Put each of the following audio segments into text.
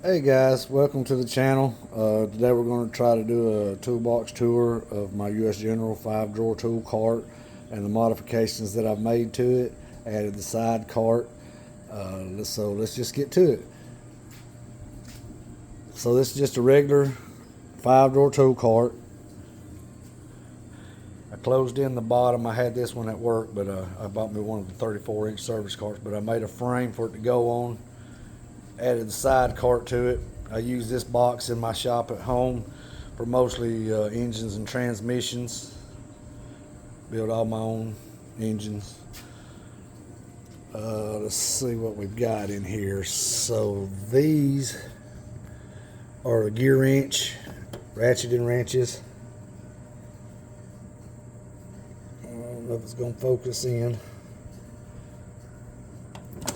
Hey guys, welcome to the channel. Today we're going to try to do a toolbox tour of my U.S. General 5-drawer tool cart and the modifications that I've made to it. Added the side cart. So let's just get to it. So this is just a regular 5-drawer tool cart. I closed in the bottom. I had this one at work, but I bought me one of the 34-inch service carts, but I made a frame for it to go on. Added the side cart to it. I use this box in my shop at home for mostly engines and transmissions. Build all my own engines. Let's see what we've got in here. So these are the gear wrench, ratcheting wrenches. I don't know if it's going to focus in.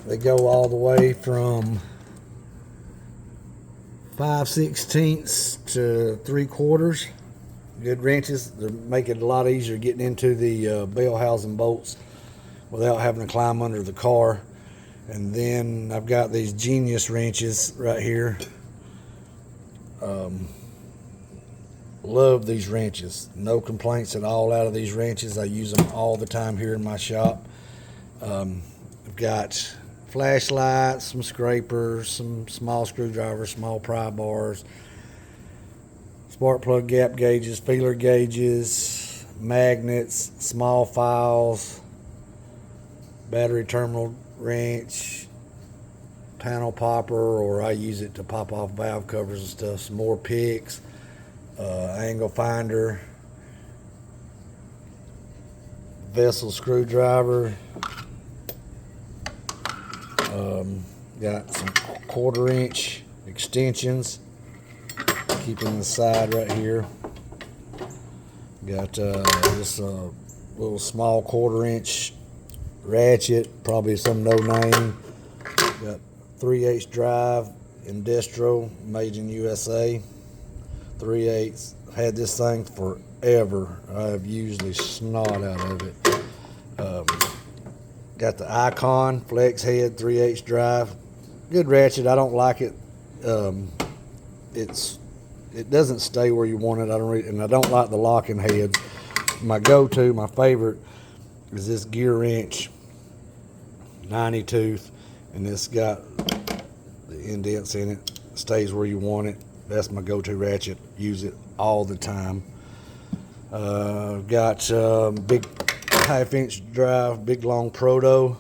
They go all the way from 5/16 to 3/4. Good wrenches. They make it a lot easier getting into the bell housing bolts without having to climb under the car. And then I've got these Genius wrenches right here. Love these wrenches. No complaints at all out of these wrenches. I use them all the time here in my shop. I've got flashlights, some scrapers, some small screwdrivers, small pry bars, spark plug gap gauges, feeler gauges, magnets, small files, battery terminal wrench, panel popper, or I use it to pop off valve covers and stuff, some more picks, angle finder, vessel screwdriver. Got some 1/4-inch extensions, keeping the side right here. Got this little small 1/4-inch ratchet, probably some no name. Got 3/8 drive, industrial, made in USA. 3/8. Had this thing forever. I've used the snot out of it. Got the Icon flex head 3/8 drive. Good ratchet. I don't like it. It doesn't stay where you want it. And I don't like the locking heads. My go-to, my favorite, is this gear wrench 90 tooth, and it's got the indents in it. Stays where you want it. That's my go-to ratchet. Use it all the time. Got big 1/2-inch drive, big long proto.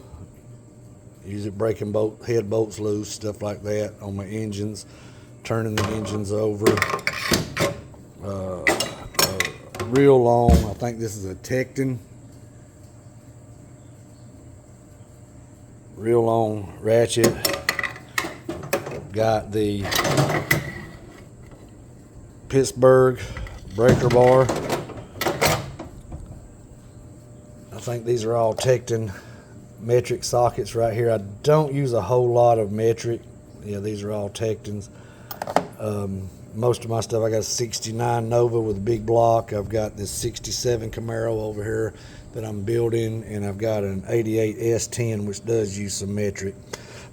Use it breaking head bolts loose, stuff like that on my engines, turning the engines over. Real long, I think this is a Tecton. Real long ratchet. Got the Pittsburgh breaker bar. I think these are all Tecton metric sockets right here. I don't use a whole lot of metric. Yeah, these are all Tectons. Most of my stuff, I got a 69 Nova with a big block. I've got this 67 Camaro over here that I'm building, and I've got an 88 S10 which does use some metric.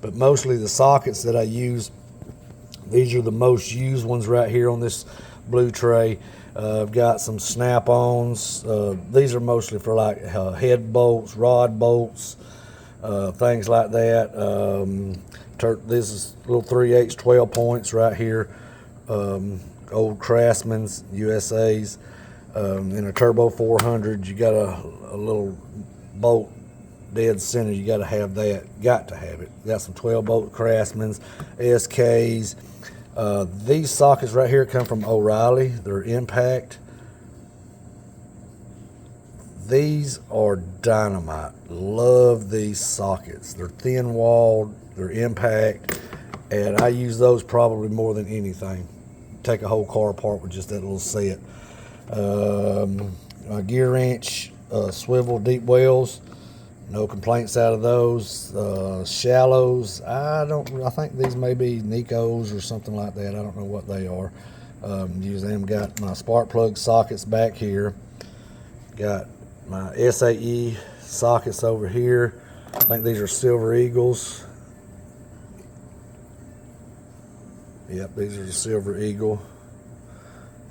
But mostly the sockets that I use, these are the most used ones right here on this blue tray. I've got some snap-ons. These are mostly for like head bolts, rod bolts, things like that. This is little 3/8 12 points right here. Old Craftsman's, USA's. In a Turbo 400, you got a little bolt dead center. You got to have that. Got to have it. Got some 12-bolt Craftsman's, SK's. These sockets right here come from O'Reilly. They're impact. These are dynamite. Love these sockets. They're thin walled, they're impact, and I use those probably more than anything. Take a whole car apart with just that little set. A gear wrench, swivel deep wells. No complaints out of those. Shallows, I think these may be Nikos or something like that. I don't know what they are. Use them. Got my spark plug sockets back here. Got my SAE sockets over here. I think these are Silver Eagles. Yep, these are the Silver Eagle.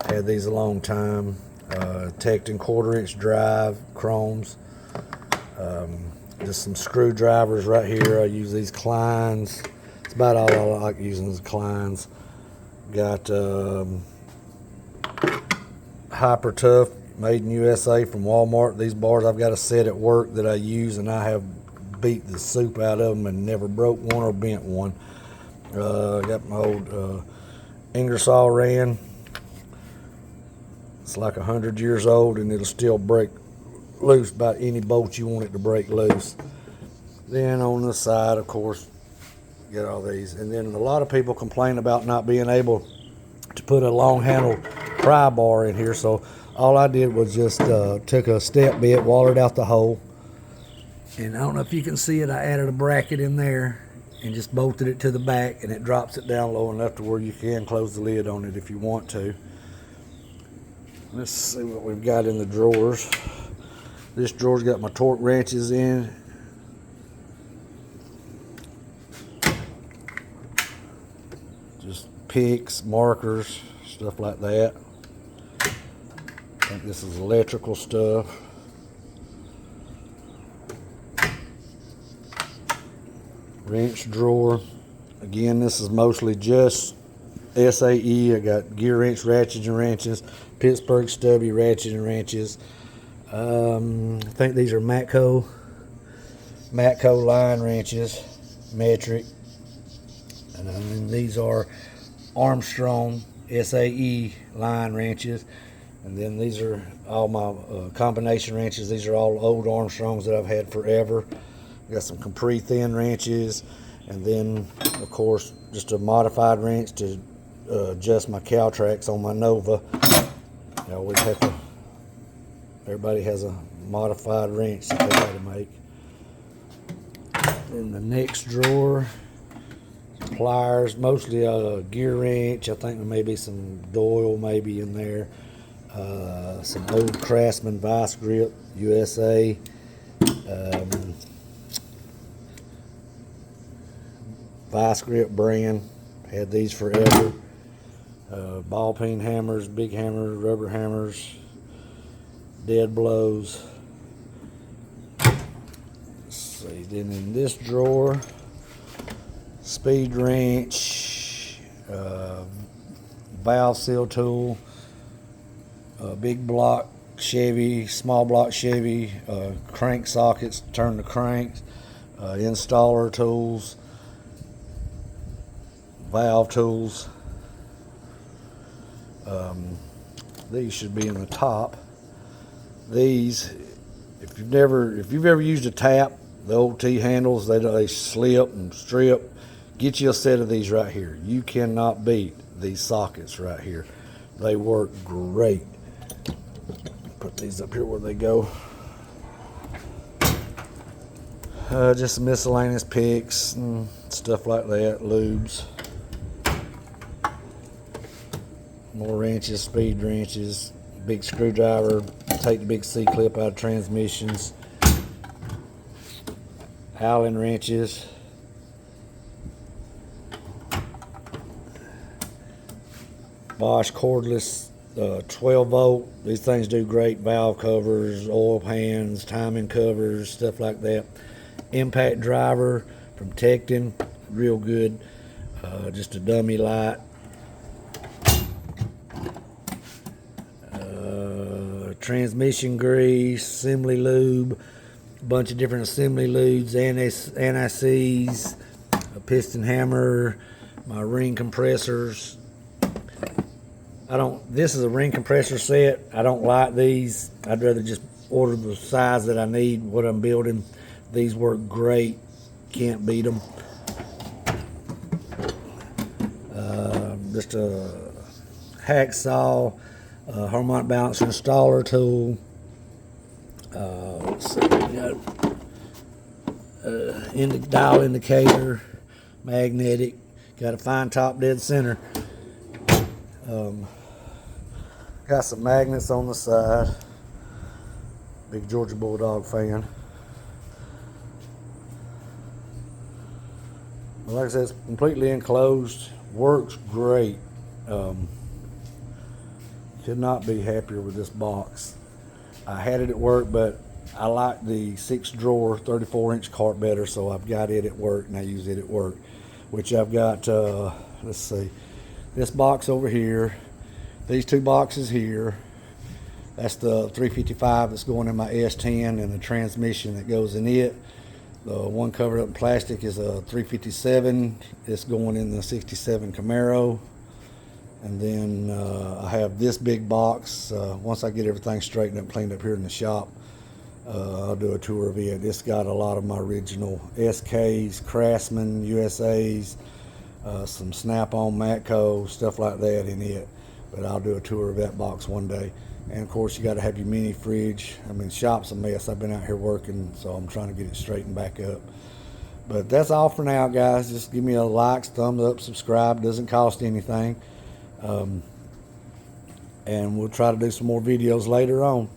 Had these a long time. Tecton 1/4-inch drive chromes. Just some screwdrivers right here. I use these Kleins. It's about all I like using is Kleins. Got Hyper Tough, made in USA from Walmart. These bars I've got a set at work that I use, and I have beat the soup out of them and never broke one or bent one. Got my old Ingersoll Rand. It's like 100 years old, and it'll still break loose about any bolt you want it to break loose. Then on the side, of course, get all these. And then a lot of people complain about not being able to put a long handle pry bar in here, so all I did was just took a step bit, watered out the hole, and I don't know if you can see it, I added a bracket in there and just bolted it to the back, and it drops it down low enough to where you can close the lid on it if you want to. Let's see what we've got in the drawers. This drawer's got my torque wrenches in. Just picks, markers, stuff like that. I think this is electrical stuff. Wrench drawer. Again, this is mostly just SAE. I got gear wrench, ratchets and wrenches, Pittsburgh stubby ratchets and wrenches. I think these are Matco line wrenches, metric. And then these are Armstrong SAE line wrenches. And then these are all my combination wrenches. These are all old Armstrongs that I've had forever. Got some Capri thin wrenches, and then of course just a modified wrench to adjust my cow tracks on my Nova. I always have to. Everybody has a modified wrench that they got to make. In the next drawer, pliers, mostly a gear wrench. I think there may be some Doyle maybe in there. Some old Craftsman vice grip USA. Vice grip brand. Had these forever. Ball peen hammers, big hammers, rubber hammers, dead blows. Let's see. Then in this drawer, speed wrench, valve seal tool, big block Chevy, small block Chevy, crank sockets, turn the cranks, installer tools, valve tools. These should be in the top. These, if you've ever used a tap, the old T handles, they slip and strip. Get you a set of these right here. You cannot beat these sockets right here. They work great. Put these up here where they go. Just some miscellaneous picks and stuff like that, lubes. More wrenches, speed wrenches, big screwdriver, take the big C-clip out of transmissions, Allen wrenches, Bosch cordless 12 volt. These things do great. Valve covers, oil pans, timing covers, stuff like that. Impact driver from Tecton, real good. Just a dummy light. Transmission grease, assembly lube, a bunch of different assembly lubes, anti-seize, a piston hammer, my ring compressors. This is a ring compressor set. I don't like these. I'd rather just order the size that I need, what I'm building. These work great. Can't beat them. Just a hacksaw, harmonic balancer installer tool. Let's see, we got dial indicator, magnetic. Got a fine top dead center. Got some magnets on the side. Big Georgia Bulldog fan. Like I said, it's completely enclosed. Works great. Could not be happier with this box. I had it at work, but I like the 6 drawer 34-inch cart better, so I've got it at work, and I use it at work. Which I've got, let's see, this box over here, these 2 boxes here. That's the 355 that's going in my S10, and the transmission that goes in it. The one covered up in plastic is a 357. It's going in the 67 Camaro. And then I have this big box. Once I get everything straightened up, cleaned up here in the shop, I'll do a tour of it. It's got a lot of my original SKs, Craftsman, USAs, some Snap-on Matco, stuff like that in it. But I'll do a tour of that box one day. And of course, you got to have your mini fridge. I mean, shop's a mess. I've been out here working, so I'm trying to get it straightened back up. But that's all for now, guys. Just give me a like, thumbs up, subscribe. Doesn't cost anything. And we'll try to do some more videos later on.